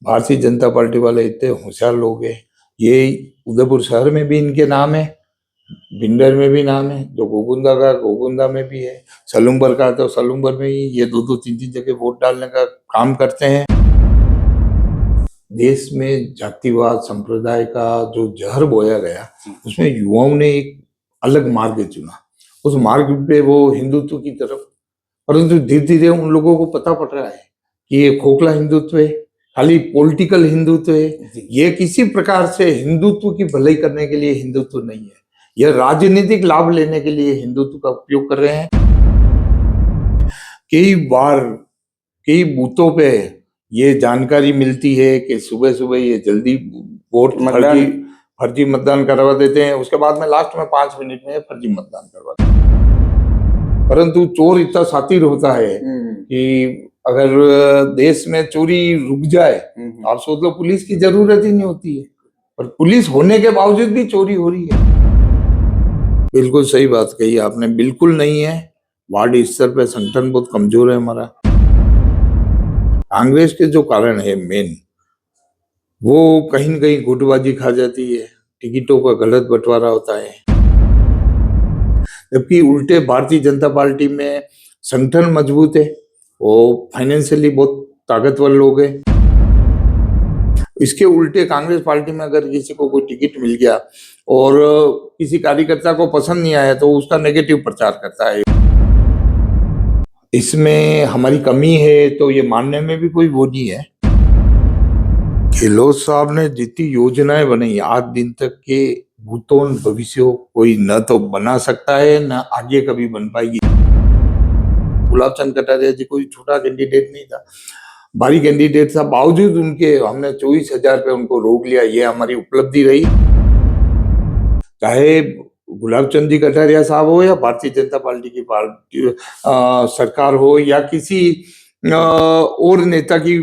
Bharatiya Janata party वाले इतने होशियार लोग हैं। ये उदयपुर शहर में भी इनके नाम है, भिंडर में भी नाम है, जो गोकुंदा का गोकुंदा में भी है, सलूम्बर का तो सलूम्बर में ही ये दो दो तीन तीन जगह वोट डालने का काम करते हैं। देश में जातिवाद संप्रदाय का जो जहर बोया गया, उसमें युवाओं ने एक अलग मार्ग चुना। उस मार्ग पे वो हिंदुत्व की तरफ, परंतु धीरे धीरे उन लोगों को पता पड़ रहा है कि ये खोखला हिंदुत्व है, खाली पॉलिटिकल हिंदुत्व है। ये किसी प्रकार से हिंदुत्व की भलाई करने के लिए हिंदुत्व नहीं है, यह राजनीतिक लाभ लेने के लिए हिंदुत्व का उपयोग कर रहे हैं। कई बार कई बूथों पे ये जानकारी मिलती है कि सुबह सुबह ये जल्दी वोट फर्जी मतदान करवा देते हैं, उसके बाद में लास्ट में 5 मिनट में फर्जी मतदान करवा देते हैं। परंतु चोर इतना शातिर होता है कि अगर देश में चोरी रुक जाए, आप सोच लो पुलिस की जरूरत ही नहीं होती है, पर पुलिस होने के बावजूद भी चोरी हो रही है। बिल्कुल सही बात कही आपने, बिल्कुल नहीं है। वार्ड स्तर पे संगठन बहुत कमजोर है हमारा। कांग्रेस के जो कारण है मेन, वो कहीं न कहीं गुटबाजी खा जाती है, टिकटों का गलत बंटवारा होता है। जबकि उल्टे भारतीय जनता पार्टी में संगठन मजबूत है, वो फाइनेंशियली बहुत ताकतवर लोग हैं। इसके उल्टे कांग्रेस पार्टी में अगर किसी को कोई टिकट मिल गया और किसी कार्यकर्ता को पसंद नहीं आया तो उसका नेगेटिव प्रचार करता है। इसमें हमारी कमी है तो ये मानने में भी कोई वो नहीं है। गहलोत साहब ने जितनी योजनाएं बनाई आज दिन तक के भूतों भविष्य कोई न तो बना सकता है न आगे कभी बन पाएगी। गुलाब चंद कटारिया जी कोई छोटा कैंडिडेट नहीं था, भारी कैंडिडेट था, बावजूद उनके हमने 24,000 पे उनको रोक लिया। ये हमारी उपलब्धि रही। चाहे गुलाब चंद जी कटारिया साहब हो या भारतीय जनता पार्टी की सरकार हो या किसी और नेता की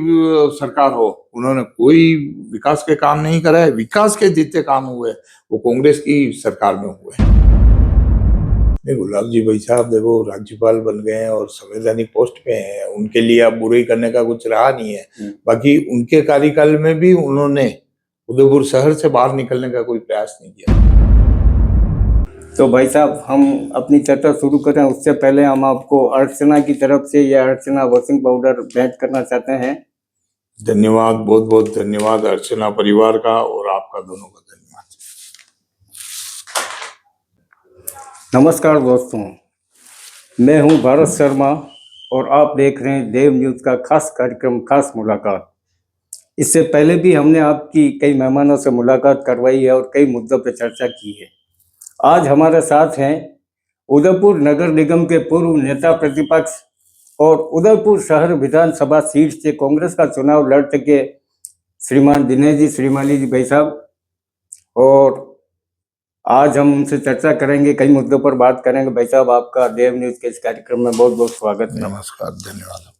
सरकार हो, उन्होंने कोई विकास के काम नहीं करा है। विकास के जितने काम हुए वो कांग्रेस की सरकार में हुए। गुलाब जी भाई साहब देखो राज्यपाल बन गए हैं और संवैधानिक पोस्ट पे हैं, उनके लिए अब बुराई करने का कुछ रहा नहीं है। बाकी उनके कार्यकाल में भी उन्होंने उदयपुर शहर से बाहर निकलने का कोई प्रयास नहीं किया। तो भाई साहब हम अपनी चर्चा शुरू करें उससे पहले हम आपको अर्चना की तरफ से यह अर्चना वॉशिंग पाउडर भेंट करना चाहते हैं। धन्यवाद, बहुत बहुत धन्यवाद अर्चना परिवार का और आपका दोनों का धन्यवाद। नमस्कार दोस्तों, मैं हूं भारत शर्मा और आप देख रहे हैं देव न्यूज़ का खास कार्यक्रम खास मुलाकात। इससे पहले भी हमने आपकी कई मेहमानों से मुलाकात करवाई है और कई मुद्दों पर चर्चा की है। आज हमारे साथ हैं उदयपुर नगर निगम के पूर्व नेता प्रतिपक्ष और उदयपुर शहर विधानसभा सीट से कांग्रेस का चुनाव लड़ चुके श्रीमान दिनेश जी श्रीमाली जी भाई साहब, और आज हम उनसे चर्चा करेंगे, कई मुद्दों पर बात करेंगे। भाई साहब आपका देव न्यूज़ के इस कार्यक्रम में बहुत बहुत स्वागत है। नमस्कार, धन्यवाद।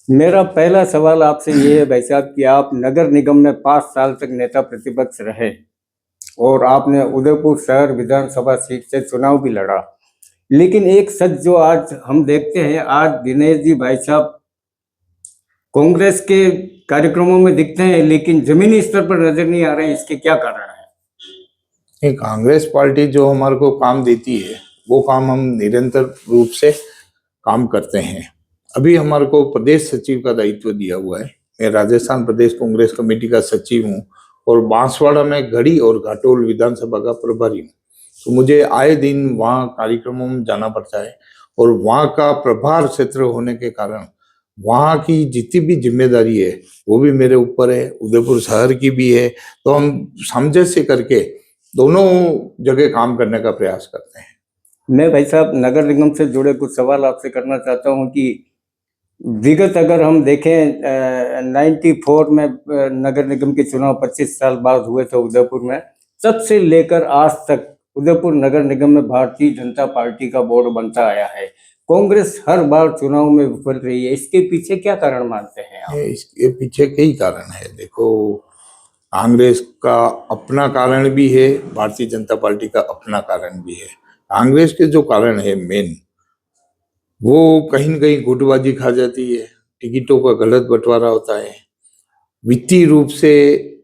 मेरा पहला सवाल आपसे ये है भाई साहब कि आप नगर निगम में 5 साल तक नेता प्रतिपक्ष रहे और आपने उदयपुर शहर विधानसभा सीट से चुनाव भी लड़ा, लेकिन एक सच जो आज हम देखते हैं, आज दिनेश जी भाई साहब कांग्रेस के कार्यक्रमों में दिखते हैं लेकिन जमीनी स्तर पर नजर नहीं आ रहे हैं। इसके क्या कारण है? कांग्रेस पार्टी जो हमारे को काम देती है वो काम हम निरंतर रूप से काम करते हैं। अभी हमारे को प्रदेश सचिव का दायित्व दिया हुआ है। मैं राजस्थान प्रदेश कांग्रेस कमेटी का सचिव हूँ और बांसवाड़ा में गढ़ी और घाटोल विधानसभा का प्रभारी हूँ। तो मुझे आए दिन वहाँ कार्यक्रमों में जाना पड़ता है और वहाँ का प्रभार क्षेत्र होने के कारण वहाँ की जितनी भी जिम्मेदारी है वो भी मेरे ऊपर है, उदयपुर शहर की भी है। तो हम सामंजस्य करके दोनों जगह काम करने का प्रयास करते हैं। मैं भाई साहब नगर निगम से जुड़े कुछ सवाल आपसे करना चाहता हूँ कि विगत अगर हम देखें 94 में नगर निगम के चुनाव 25 साल बाद हुए थे उदयपुर में, तब से लेकर आज तक उदयपुर नगर निगम में भारतीय जनता पार्टी का बोर्ड बनता आया है। कांग्रेस हर बार चुनाव में विफल रही है, इसके पीछे क्या कारण मानते हैं आप? इसके पीछे कई कारण है। देखो, कांग्रेस का अपना कारण भी है, भारतीय जनता पार्टी का अपना कारण भी है। कांग्रेस के जो कारण है मेन, वो कहीं न कहीं गुटबाजी खा जाती है, टिकटों का गलत बंटवारा होता है। वित्तीय रूप से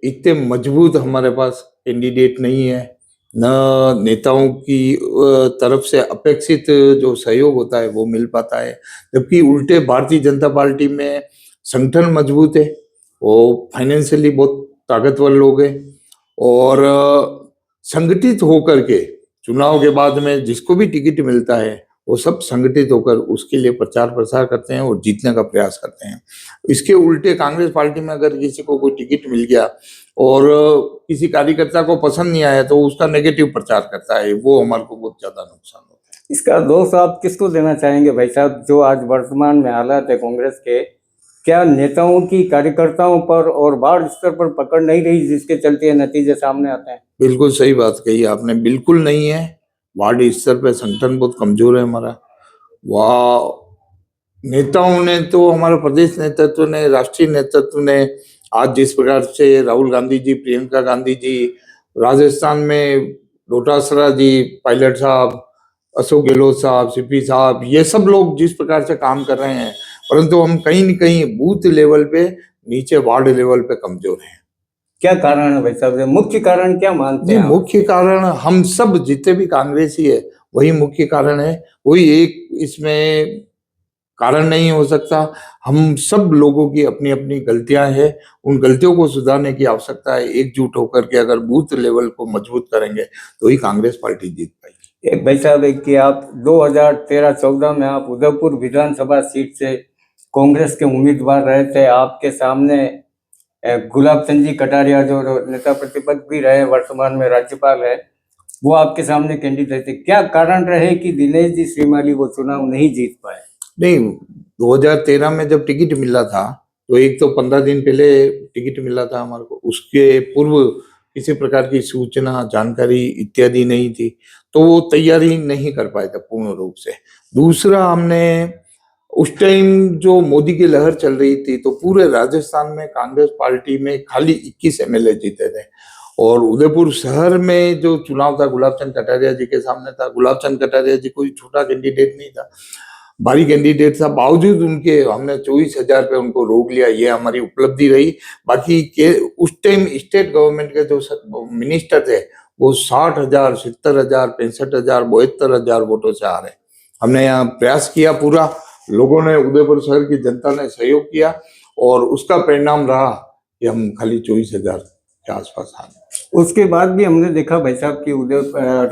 इतने मजबूत हमारे पास कैंडिडेट नहीं है, न नेताओं की तरफ से अपेक्षित जो सहयोग होता है वो मिल पाता है। जबकि उल्टे भारतीय जनता पार्टी में संगठन मजबूत है, वो फाइनेंशियली बहुत ताकतवर लोग हैं और संगठित होकर के चुनाव के बाद में जिसको भी टिकट मिलता है वो सब संगठित होकर उसके लिए प्रचार प्रसार करते हैं और जीतने का प्रयास करते हैं। इसके उल्टे कांग्रेस पार्टी में अगर किसी को कोई टिकट मिल गया और किसी कार्यकर्ता को पसंद नहीं आया तो उसका नेगेटिव प्रचार करता है, वो हमारे को बहुत ज्यादा नुकसान होता है। इसका दोष आप किसको देना चाहेंगे भाई साहब, जो आज वर्तमान में हालात है कांग्रेस के? क्या नेताओं की कार्यकर्ताओं पर और वार्ड स्तर पर पकड़ नहीं रही, जिसके चलते नतीजे सामने आते हैं? बिल्कुल सही बात कही आपने, बिल्कुल नहीं है। वार्ड स्तर पे संगठन बहुत कमजोर है हमारा। वह नेताओं ने तो, हमारे प्रदेश नेतृत्व ने, राष्ट्रीय नेतृत्व ने आज जिस प्रकार से राहुल गांधी जी, प्रियंका गांधी जी, राजस्थान में डोटासरा जी, पायलट साहब, अशोक गहलोत साहब, सीपी साहब, ये सब लोग जिस प्रकार से काम कर रहे हैं, परंतु हम कहीं न कहीं बूथ लेवल पे, नीचे वार्ड लेवल पे कमजोर हैं। क्या कारण है भाई साहब, मुख्य कारण क्या मानते जी, हैं आप? मुख्य कारण हम सब जितने भी कांग्रेसी है वही मुख्य कारण है, कोई एक इसमें कारण नहीं हो सकता। हम सब लोगों की अपनी अपनी गलतियां हैं, उन गलतियों को सुधारने की आवश्यकता है। एकजुट होकर के अगर बूथ लेवल को मजबूत करेंगे तो ही कांग्रेस पार्टी जीत पाएगी। एक भाई साहब, एक कि आप 2013-14 में आप उदयपुर विधानसभा सीट से कांग्रेस के उम्मीदवार रहे थे। आपके सामने गुलाब चंद जी कटारिया, जो नेता प्रतिपक्ष भी रहे, वर्तमान में राज्यपाल है, वो आपके सामने कैंडिडेट थे। क्या कारण रहे कि दिनेश जी श्रीमाली वो चुनाव नहीं जीत पाए? नहीं, 2013 में जब टिकट मिला था तो एक तो 15 दिन पहले टिकट मिला था हमारे को, उसके पूर्व किसी प्रकार की सूचना, जानकारी इत्यादि नहीं थी, तो वो तैयारी नहीं कर पाए थे पूर्ण रूप से। दूसरा, हमने उस टाइम जो मोदी की लहर चल रही थी तो पूरे राजस्थान में कांग्रेस पार्टी में खाली 21 एमएलए जीते थे और उदयपुर शहर में जो चुनाव था गुलाब चंद कटारिया जी के सामने था। गुलाब चंद कटारिया जी कोई छोटा कैंडिडेट नहीं था, भारी कैंडिडेट था, बावजूद उनके हमने 24,000 पे उनको रोक लिया, ये हमारी उपलब्धि रही। बाकी के उस टाइम स्टेट गवर्नमेंट के जो मिनिस्टर थे वो 60,000, 70,000, 65,000, 72,000 वोटों से आ रहे। हमने यहाँ प्रयास किया पूरा, लोगों ने, उदयपुर शहर की जनता ने सहयोग किया और उसका परिणाम रहा कि हम खाली 24,000 के आसपास आ गए। उसके बाद भी हमने देखा भाई साहब कि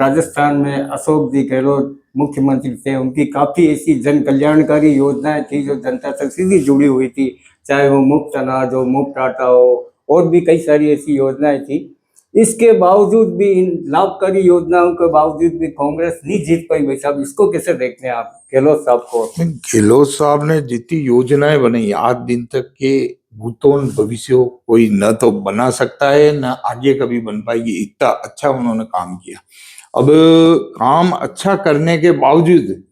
राजस्थान में अशोक जी गहलोत मुख्यमंत्री थे, उनकी काफी ऐसी जन कल्याणकारी योजनाएं थी जो जनता तक सीधी जुड़ी हुई थी, चाहे वो मुफ्त अनाज हो, मुफ्त आटा हो, और भी कई सारी ऐसी योजनाएं थी। इसके बावजूद भी, इन लाभकारी योजनाओं के बावजूद भी कांग्रेस नहीं जीत पाई। भाई साहब, इसको कैसे देखते हैं आप गहलोत साहब को? गहलोत साहब ने जितनी योजनाएं बनाई आज दिन तक के भूतों भविष्य कोई न तो बना सकता है न आगे कभी बन पाएगी, इतना अच्छा उन्होंने काम किया। अब काम अच्छा करने के बावजूद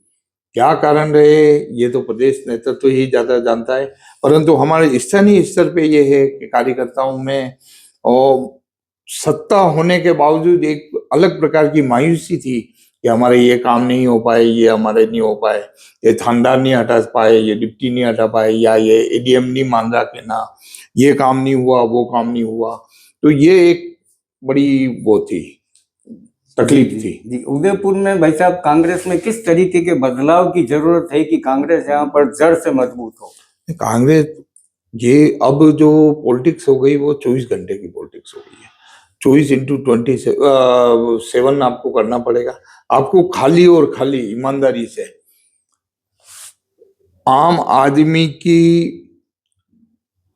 क्या कारण रहे ये तो प्रदेश नेतृत्व तो ही ज्यादा जानता है, परंतु हमारे स्थानीय स्तर पे ये है कि कार्यकर्ताओं में और सत्ता होने के बावजूद एक अलग प्रकार की मायूसी थी कि हमारे ये काम नहीं हो पाए, ये हमारे नहीं हो पाए, ये थानेदार नहीं हटा पाए, ये डिप्टी नहीं हटा पाए, या ये एडीएम नहीं मान रहा कि ना ये काम नहीं हुआ, वो काम नहीं हुआ। तो ये एक बड़ी वो थी, तकलीफ थी। जी, उदयपुर में भाई साहब कांग्रेस में किस तरीके के बदलाव की जरूरत है कि कांग्रेस यहाँ पर जड़ से मजबूत हो? कांग्रेस, ये अब जो पॉलिटिक्स हो गई वो 24 घंटे की पॉलिटिक्स हो गई है। 24x27 आपको करना पड़ेगा। आपको खाली और खाली ईमानदारी से आम आदमी की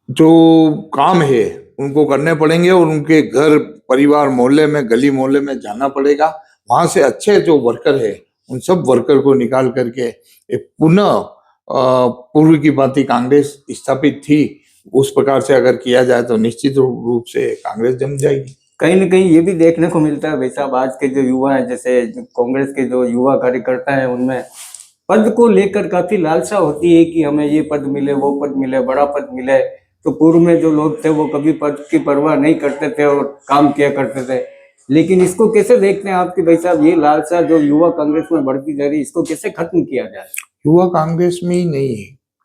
जो काम है उनको करने पड़ेंगे और उनके घर, परिवार, मोहल्ले में, गली मोहल्ले में जाना पड़ेगा। वहां से अच्छे जो वर्कर है उन सब वर्कर को निकाल करके एक पुनः पूर्व की भांति कांग्रेस स्थापित थी उस प्रकार से अगर किया जाए तो निश्चित रूप से कांग्रेस जम जाएगी। कहीं ना कहीं ये भी देखने को मिलता है भाई साहब, आज के जो युवा हैं, जैसे कांग्रेस के जो युवा कार्यकर्ता हैं, उनमें पद को लेकर काफी लालसा होती है कि हमें ये पद मिले, वो पद मिले, बड़ा पद मिले। तो पूर्व में जो लोग थे वो कभी पद की परवाह नहीं करते थे और काम किया करते थे। लेकिन इसको कैसे देखते हैं आपके भाई साहब, ये लालसा जो युवा कांग्रेस में बढ़ती जा रही है, इसको कैसे खत्म किया जाए? युवा कांग्रेस में ही नहीं,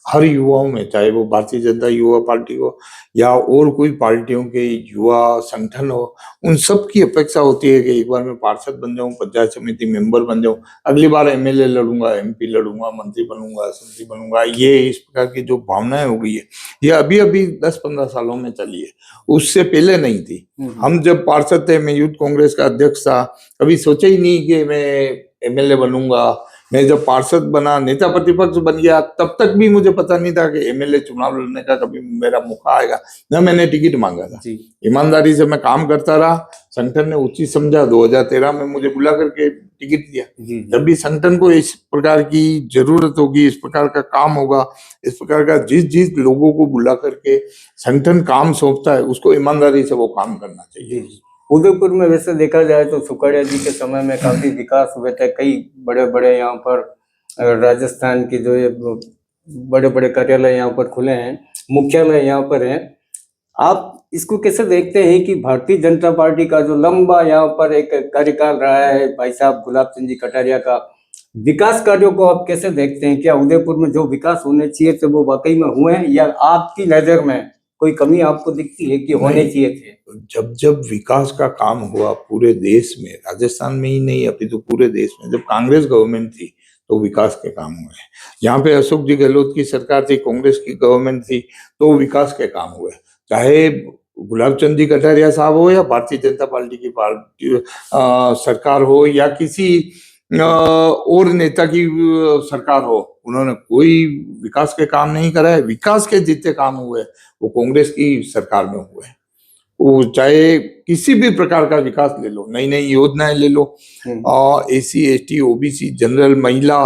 हर युवाओं में, चाहे वो भारतीय जनता युवा पार्टी हो या और कोई पार्टियों के युवा संगठन हो, उन सब की अपेक्षा होती है कि एक बार मैं पार्षद बन जाऊं, पंचायत समिति मेंबर बन जाऊं, अगली बार एमएलए लड़ूंगा, एमपी लड़ूंगा, मंत्री बनूंगा, एसएमसी बनूंगा। ये इस प्रकार की जो भावनाएं हो गई है, ये अभी अभी 10-15 सालों में चली है, उससे पहले नहीं थी। हम जब पार्षद थे, मैं यूथ कांग्रेस का अध्यक्ष था, कभी सोचा ही नहीं कि मैं एमएलए बनूंगा। मैं जब पार्षद बना, नेता प्रतिपक्ष बन गया, तब तक भी मुझे पता नहीं था कि एमएलए चुनाव लड़ने का कभी मेरा मौका आएगा, न मैंने टिकट मांगा था। ईमानदारी से मैं काम करता रहा, संगठन ने उचित समझा, 2013 में मुझे बुला करके टिकट दिया। जब भी संगठन को इस प्रकार की जरूरत होगी, इस प्रकार का काम होगा, इस प्रकार का जिस जिस लोगों को बुला करके संगठन काम सौंपता है, उसको ईमानदारी से वो काम करना चाहिए। उदयपुर में वैसे देखा जाए तो सुखाड़िया जी के समय में काफी विकास हुए थे, कई बड़े बड़े यहाँ पर राजस्थान के जो ये बड़े बड़े कार्यालय यहाँ पर खुले हैं, मुख्यालय यहाँ पर है। आप इसको कैसे देखते हैं कि भारतीय जनता पार्टी का जो लंबा यहाँ पर एक कार्यकाल रहा है भाई साहब गुलाब चंद जी कटारिया का, विकास कार्यों को आप कैसे देखते हैं? क्या उदयपुर में जो विकास होने चाहिए थे वो वाकई में हुए हैं, या आपकी नजर में कोई कमी आपको दिखती है कि होने चाहिए थे? जब जब विकास का काम हुआ पूरे देश में, राजस्थान में ही नहीं अभी तो पूरे देश में, जब कांग्रेस गवर्नमेंट थी तो विकास के काम हुए। यहाँ पे अशोक जी गहलोत की सरकार थी, कांग्रेस की गवर्नमेंट थी, तो विकास के काम हुए। चाहे गुलाब चंद जी कटारिया साहब हो या भारतीय जनता पार्टी की सरकार हो या किसी और नेता की सरकार हो, उन्होंने कोई विकास के काम नहीं करा है। विकास के जितने काम हुए वो कांग्रेस की सरकार में हुए। वो चाहे किसी भी प्रकार का विकास ले लो, नई नई योजनाएं ले लो, एसी एसटी ओबीसी जनरल महिला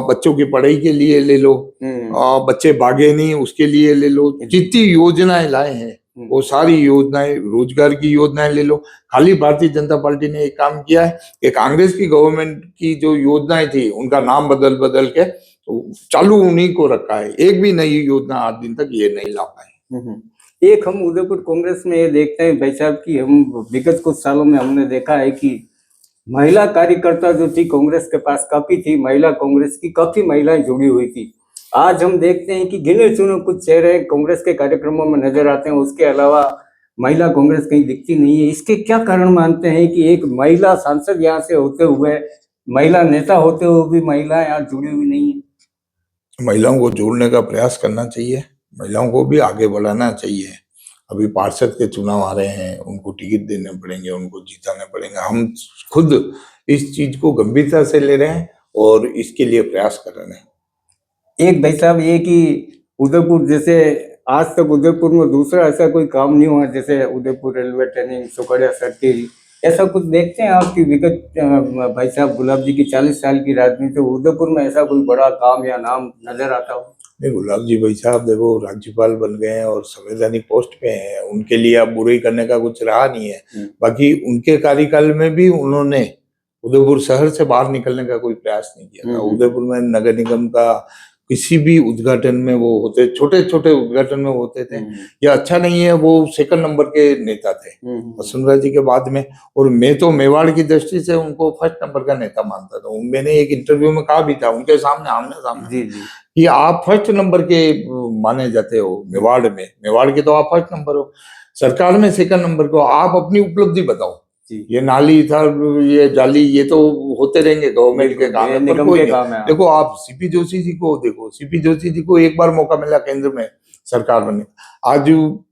बच्चों की पढ़ाई के लिए ले लो, बच्चे भागे नहीं उसके लिए ले लो, जितनी योजनाएं लाए हैं वो सारी योजनाएं, रोजगार की योजनाएं ले लो। खाली भारतीय जनता पार्टी ने एक काम किया है कि कांग्रेस की गवर्नमेंट की जो योजनाएं थी उनका नाम बदल बदल के तो चालू उन्हीं को रखा है। एक भी नई योजना आज दिन तक ये नहीं ला पाए। एक हम उदयपुर कांग्रेस में ये देखते हैं भाई साहब की हम विगत कुछ सालों में हमने देखा है कि महिला कार्यकर्ता जो थी कांग्रेस के पास काफी थी, महिला कांग्रेस की काफी महिलाएं जुड़ी हुई थी। आज हम देखते हैं कि गिने चुने कुछ चेहरे कांग्रेस के कार्यक्रमों में नजर आते हैं, उसके अलावा महिला कांग्रेस कहीं दिखती नहीं है। इसके क्या कारण मानते हैं कि एक महिला सांसद यहाँ से होते हुए, महिला नेता होते हुए भी महिलाएं यहाँ जुड़ी हुई नहीं है? महिलाओं को जोड़ने का प्रयास करना चाहिए, महिलाओं को भी आगे बढ़ाना चाहिए। अभी पार्षद के चुनाव आ रहे हैं, उनको टिकट देने पड़ेंगे, उनको जिताने पड़ेंगे। हम खुद इस चीज को गंभीरता से ले रहे हैं और इसके लिए प्रयास कर रहे हैं। एक भाई साहब ये कि उदयपुर जैसे आज तक उदयपुर में दूसरा ऐसा कोई काम नहीं हुआ, जैसे Udaipur railway training, Sukhadia circle, ऐसा कुछ देखते हैं आपकी विगत भाई साहब गुलाब जी की 40 साल की राजनीति, उदयपुर में ऐसा कोई बड़ा काम या नाम नजर आता हो? नहीं, गुलाब जी भाई साहब देखो राज्यपाल बन गए हैं और संवैधानिक पोस्ट पे हैं, उनके लिए अब बुराई करने का कुछ रहा नहीं है। बाकी उनके कार्यकाल में भी उन्होंने उदयपुर शहर से बाहर निकलने का कोई प्रयास नहीं किया था। उदयपुर में नगर निगम का किसी भी उद्घाटन में वो होते, छोटे छोटे उद्घाटन में होते थे। या अच्छा नहीं है, वो सेकंड नंबर के नेता थे वसुंधरा जी के बाद में, और मैं तो मेवाड़ की दृष्टि से उनको फर्स्ट नंबर का नेता मानता था। मैंने एक इंटरव्यू में कहा भी था उनके सामने, आमने सामने, कि आप फर्स्ट नंबर के माने जाते हो मेवाड़ में, मेवाड़ के तो आप फर्स्ट नंबर हो, सरकार में सेकंड नंबर को, आप अपनी उपलब्धि बताओ। ये नाली था, ये जाली, ये तो होते रहेंगे, गवर्नमेंट के काम है, पर कोई नहीं। देखो आप सीपी जोशी जी को देखो, सीपी जोशी जी को एक बार मौका मिला केंद्र में सरकार बनने, आज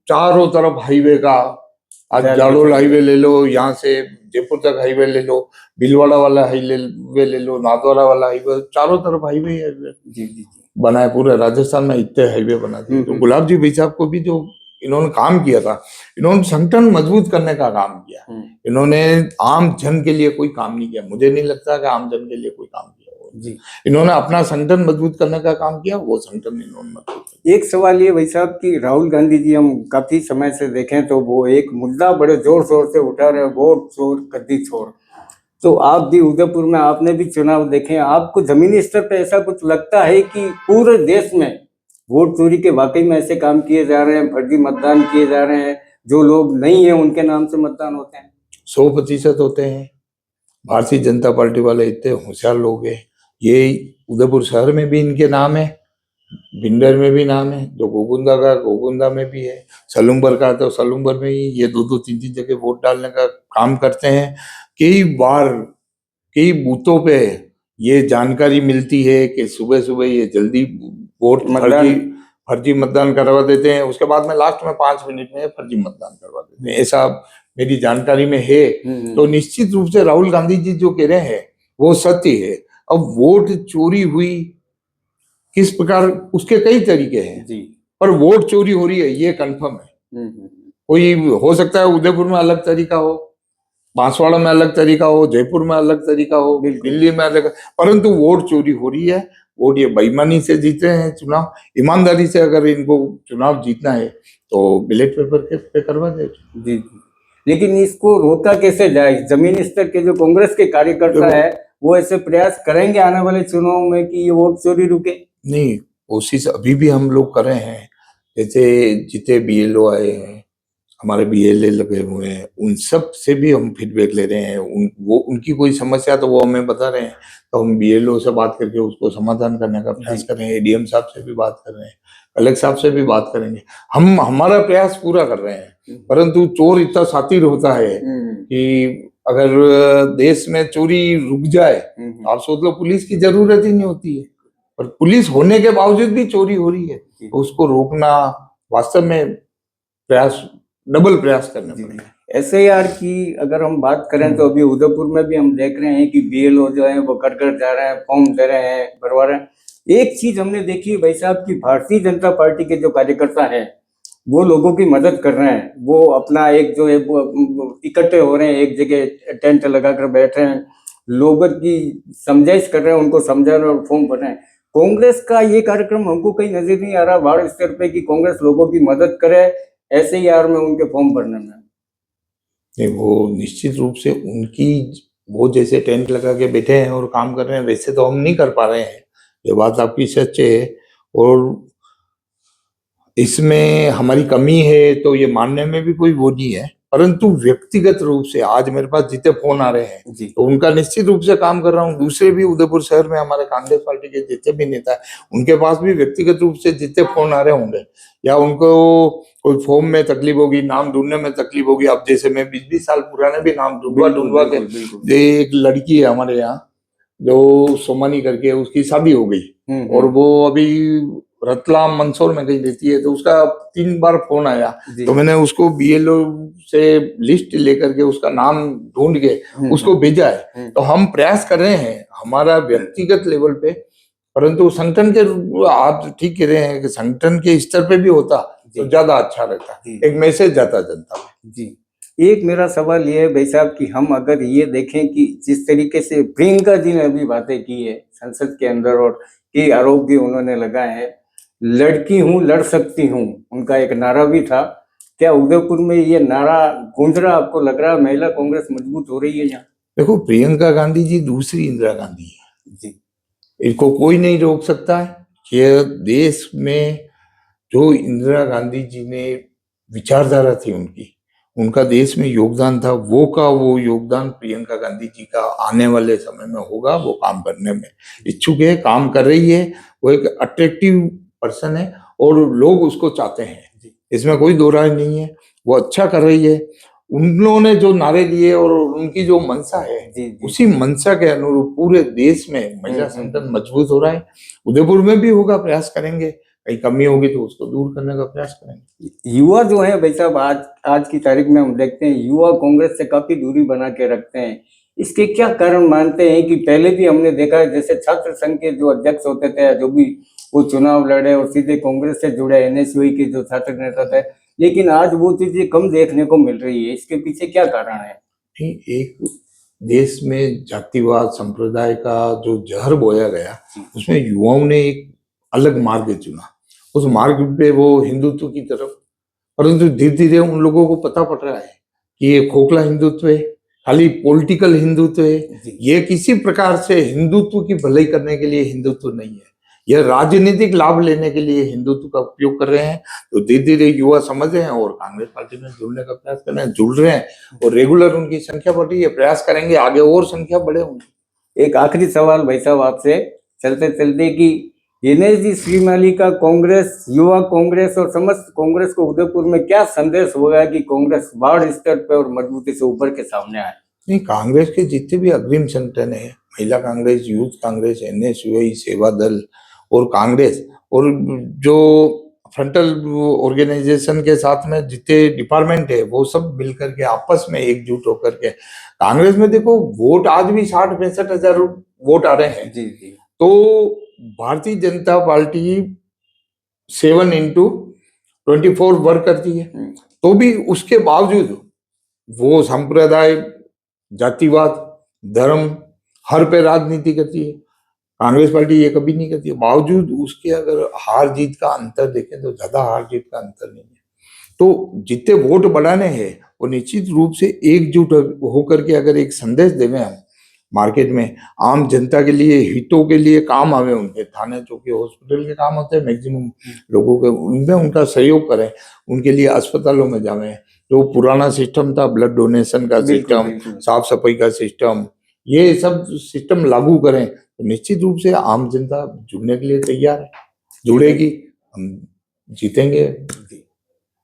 चारों तरफ हाईवे का, आज जाडोल हाईवे ले लो, यहाँ से जयपुर तक हाईवे ले लो, भीलवाड़ा वाला हाईवे ले लो, नाथद्वारा वाला हाईवे, चारों तरफ हाईवे बना है। पूरे राजस्थान में इतने हाईवे बना दिए। तो गुलाब जी भाई साहब को भी जो इन्होंने काम किया था, इन्होंने संगठन मजबूत करने का काम किया, इन्होंने आम जन के लिए कोई काम नहीं किया। मुझे नहीं लगता कि आम जन के लिए कोई काम किया जी। इन्होंने अपना संगठन मजबूत करने का काम किया, वो संगठन इन्होंने मजबूत किया। एक सवाल ये भाई साहब की राहुल गांधी जी हम काफी समय से देखें तो वो एक मुद्दा बड़े जोर शोर से उठा रहे, वोट चोर गद्दी छोड़। तो आप भी उदयपुर में, आपने भी चुनाव देखे, आपको जमीनी स्तर पर ऐसा कुछ लगता है कि पूरे देश में वोट चोरी के वाकई में ऐसे काम किए जा रहे हैं, फर्जी मतदान किए जा रहे हैं, जो लोग नहीं है उनके नाम से मतदान होते हैं? 100% होते हैं। भारतीय जनता पार्टी वाले इतने होशियार लोग हैं, ये उदयपुर शहर में भी इनके नाम है भिंडर में भी नाम है, जो गोकुंदा का गोकुंदा में भी है, सलूम्बर का तो सलूम्बर में ही, ये दो दो तीन तीन जगह वोट डालने का काम करते हैं। कई बार कई बूथों पे ये जानकारी मिलती है कि सुबह सुबह ये जल्दी वोट फर्जी फर्जी मतदान करवा देते हैं, उसके बाद में लास्ट में 5 मिनट में फर्जी मतदान करवा देते हैं, ऐसा मेरी जानकारी में है। तो निश्चित रूप से राहुल गांधी जी जो कह रहे हैं वो सत्य है। अब वोट चोरी हुई किस प्रकार, उसके कई तरीके हैं जी। पर वोट चोरी हो रही है ये कंफर्म है। कोई हो सकता है उदयपुर में अलग तरीका हो, बांसवाड़ा में अलग तरीका हो, जयपुर में अलग तरीका हो, दिल्ली में अलग, परंतु वोट चोरी हो रही है। वोट ये बेईमानी से जीते हैं चुनाव, ईमानदारी से अगर इनको चुनाव जीतना है तो बैलेट पेपर पे करवा दे। जी जी, लेकिन इसको रोका कैसे जाए? जमीनी स्तर के जो कांग्रेस के कार्यकर्ता है वो ऐसे प्रयास करेंगे आने वाले चुनाव में कि ये वोट चोरी रुके? नहीं, कोशिश अभी भी हम लोग कर रहे हैं। जैसे जितने बीएलओ आए हैं, हमारे बीएलए लगे हुए हैं, उन सब से भी हम फीडबैक ले रहे हैं। उनकी कोई समस्या तो वो हमें बता रहे हैं, तो हम बीएलओ से बात करके उसको समाधान करने का प्रयास कर रहे हैं। एडीएम साहब से भी बात कर रहे हैं, कलेक्टर साहब से भी बात करेंगे। हम हमारा प्रयास पूरा कर रहे हैं, परंतु चोर इतना शातिर होता है कि अगर देश में चोरी रुक जाए, आप सोच लो पुलिस की जरूरत ही नहीं होती है, पर पुलिस होने के बावजूद भी चोरी हो रही है, तो उसको रोकना वास्तव में प्रयास, डबल प्रयास करना पड़ेगा। एसआईआर की अगर हम बात करें तो अभी उदयपुर में भी हम देख रहे हैं कि बीएलओ जो है वो कर जा रहे हैं, फॉर्म दे रहे हैं, भरवा रहे हैं। एक चीज हमने देखी भाई साहब की भारतीय जनता पार्टी के जो कार्यकर्ता हैं वो लोगों की मदद कर रहे हैं, वो अपना एक जो है वो इकट्ठे हो रहे हैं, एक जगह टेंट लगाकर बैठ रहे हैं, लोगों की समझाइश कर रहे हैं, उनको समझा रहे हैं और फॉर्म भर रहे हैं। कांग्रेस का ये कार्यक्रम हमको कहीं नजर नहीं आ रहा वार्ड स्तर पे कि कांग्रेस लोगों की मदद करे एसआईआर में उनके फॉर्म भरने में। नहीं, वो निश्चित रूप से उनकी, वो जैसे टेंट लगा के बैठे हैं और काम कर रहे हैं, वैसे तो हम नहीं कर पा रहे हैं, ये बात आपकी सच है। और इसमें हमारी कमी है तो ये मानने में भी कोई वो नहीं है, परंतु व्यक्तिगत रूप से आज मेरे पास जितने फोन आ रहे हैं तो उनका निश्चित रूप से काम कर रहा हूँ। दूसरे भी उदयपुर शहर में हमारे कांग्रेस पार्टी के जितने भी नेता है उनके पास भी व्यक्तिगत रूप से जितने फोन आ रहे होंगे, या उनको कोई फॉर्म में तकलीफ होगी, नाम ढूंढने में तकलीफ होगी। अब जैसे मैं 20-20 साल पुराने भी नाम ढूंढवा के, एक लड़की है हमारे यहाँ जो सोमानी करके, उसकी शादी हो गई और वो अभी रतलाम मंदसौर में कहीं रहती है, तो उसका 3 बार फोन आया, तो मैंने उसको बीएलओ से लिस्ट लेकर के उसका नाम ढूंढ के उसको भेजा है। तो हम प्रयास कर रहे हैं हमारा व्यक्तिगत लेवल पे, परंतु संगठन के, आप ठीक कह रहे हैं कि संगठन के स्तर पे भी होता तो ज्यादा अच्छा रहता, एक मैसेज जाता जनता में। जी, एक मेरा सवाल ये है भाई साहब कि हम अगर ये देखें कि जिस तरीके से प्रियंका जी ने अभी बातें की है संसद के अंदर और की आरोप भी उन्होंने लगाए हैं, लड़की हूं लड़ सकती हूं, उनका एक नारा भी था, क्या उदयपुर में ये नारा गूंज रहा आपको लग रहा है महिला कांग्रेस मजबूत हो रही है यहाँ? देखो, प्रियंका गांधी जी दूसरी इंदिरा गांधी है जी, इनको कोई नहीं रोक सकता है। ये देश में जो इंदिरा गांधी जी ने विचारधारा थी उनकी, उनका देश में योगदान था, वो का वो योगदान प्रियंका गांधी जी का आने वाले समय में होगा। वो काम करने में इच्छुक है, काम कर रही है, वो एक अट्रैक्टिव पर्सन है और लोग उसको चाहते हैं, इसमें कोई दो राय नहीं है। वो अच्छा कर रही है, उन्होंने जो नारे दिए और उनकी जो मंशा है उसी मंशा के अनुरूप पूरे देश में महिला संगठन मजबूत हो रहा है। उदयपुर में भी होगा, प्रयास करेंगे, कहीं कमी होगी तो उसको दूर करने का प्रयास करेंगे। युवा जो है भाई साहब आज की तारीख में हम देखते हैं युवा कांग्रेस से काफी दूरी बना के रखते हैं, इसके क्या कारण मानते हैं? कि पहले भी हमने देखा है जैसे छात्र संघ के जो अध्यक्ष होते थे जो भी वो चुनाव लड़े और सीधे कांग्रेस से जुड़े, एनएसयूआई के जो छात्र नेता थे, लेकिन आज वो चीजें कम देखने को मिल रही है, इसके पीछे क्या कारण है? एक देश में जातिवाद संप्रदाय का जो जहर बोया गया, उसमें युवाओं ने एक अलग मार्ग चुना, उस मार्ग पे वो हिंदुत्व की तरफ, परंतु धीरे धीरे उन लोगों को पता पड़ रहा है कि ये खोखला हिंदुत्व है, खाली पॉलिटिकल हिंदुत्व है, ये किसी प्रकार से हिंदुत्व की भलाई करने के लिए हिंदुत्व नहीं है, यह राजनीतिक लाभ लेने के लिए हिंदुत्व का उपयोग कर रहे हैं। तो धीरे धीरे युवा समझ रहे हैं और कांग्रेस पार्टी में जुड़ने का प्रयास कर रहे हैं, जुड़ रहे हैं और रेगुलर उनकी संख्या बढ़ रही है। प्रयास करेंगे आगे और संख्या बढ़े उनकी। एक आखिरी सवाल भाई साहब आपसे चलते चलते कि दिनेश जी श्रीमाली का कांग्रेस, युवा कांग्रेस और समस्त कांग्रेस को उदयपुर में क्या संदेश होगा कि कांग्रेस वार्ड स्तर पर और मजबूती से उभर के सामने आए? नहीं, कांग्रेस के जितने भी अग्रिम संगठन है, महिला कांग्रेस, यूथ कांग्रेस, एनएसयूआई, सेवा दल और कांग्रेस, और जो फ्रंटल ऑर्गेनाइजेशन के साथ में जितने डिपार्टमेंट है, वो सब मिलकर के आपस में एकजुट होकर के कांग्रेस में देखो, वोट आज भी 60-65 हजार वोट आ रहे हैं। जी जी। तो Bharatiya Janata party 7x24 work करती है, तो भी उसके बावजूद वो संप्रदाय, जातिवाद, धर्म, हर पे राजनीति करती है। कांग्रेस पार्टी ये कभी नहीं करती है। बावजूद उसके अगर हार जीत का अंतर देखें तो ज्यादा हार जीत का अंतर नहीं है। तो जितने वोट बढ़ाने हैं वो निश्चित रूप से एकजुट होकर के अगर एक संदेश देवे हम मार्केट में, आम जनता के लिए, हितों के लिए काम आवे, उनके थाने चौकी हॉस्पिटल के काम होते हैं मैक्सिमम लोगों के, उनमें उनका सहयोग करें, उनके लिए अस्पतालों में जावें। जो पुराना सिस्टम था, ब्लड डोनेशन का सिस्टम, साफ सफाई का सिस्टम, ये सब सिस्टम लागू करें तो निश्चित रूप से आम जनता जुड़ने के लिए तैयार है, जुड़ेगी, हम जीतेंगे।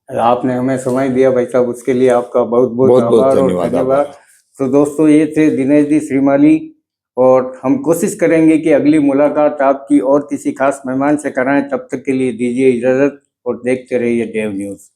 आपने हमें समय दिया भाई साहब, उसके लिए आपका बहुत बहुत बहुत बहुत आभार और धन्यवाद। धन्यवाद। तो दोस्तों, ये थे दिनेश जी श्रीमाली, और हम कोशिश करेंगे कि अगली मुलाकात आपकी और किसी खास मेहमान से कराएं। तब तक के लिए दीजिए इजाजत और देखते रहिए देव न्यूज़।